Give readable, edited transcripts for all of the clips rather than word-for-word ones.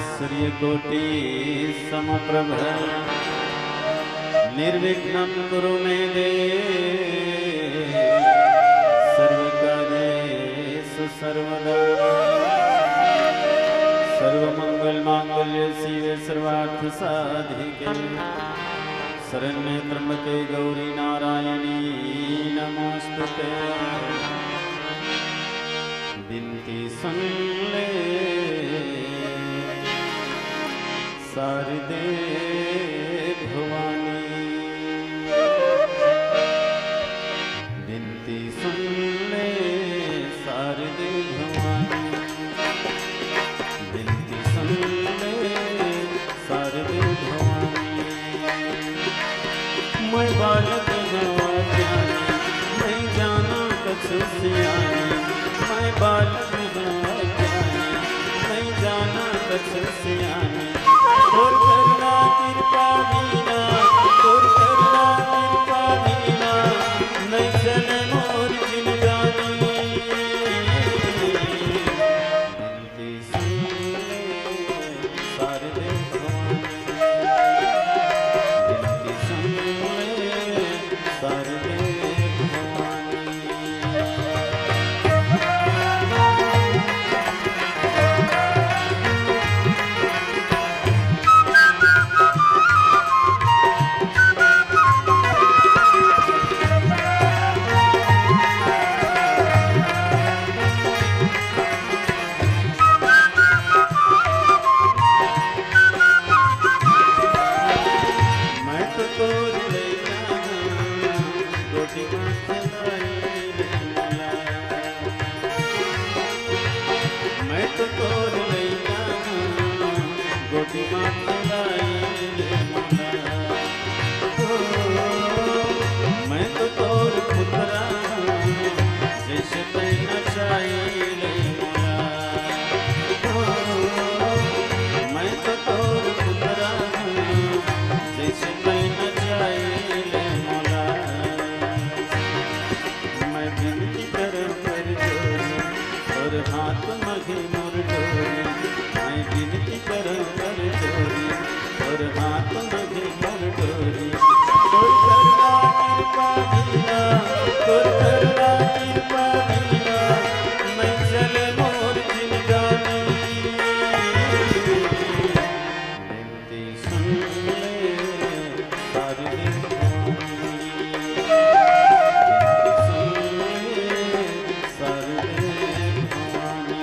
सूर्यकोटि समप्रभ निर्विघ्नं कुरु मे देव सर्वकार्येषु सर्वदा सर्वमंगलमांगल्ये शिवे सर्वार्थसाधिके शरण्ये त्र्यंबके गौरी नारायणी नमोस्तुते। बिनती सुन ले शारदे भवानी, बिनती सुन ले शारदे भवानी, बिनती सुन ले शारदे भवानी। मैं बालक ज्ञानी मैं जाना कछु सियानी, मैं बालक ज्ञानी मैं जाना कछु सियानी। तोर करुणा कृपा बिना, तोर करुणा कृपा बिना नहीं चले मोर जिंदगानी। बिनती सुन ले शारदे भवानी, बिनती सुन ले शारदे भवानी। मैं तो तोर पुत्रा जैसे तैना चाहिए मोला, मैं तो तोर पुत्रा जैसे तैना चाहिए मोला। मैं विनती कर जोरी और हाथ मगे मोर डोरी, मैं विनती कर जोरी और हाथ मगे मोर डोरी। तोर करुणा कृपा बिना, तोर करुणा कृपा बिना नहीं चले मोर जिंदगानी। बिनती सुन ले शारदे भवानी, बिनती सुन ले शारदे भवानी।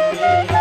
के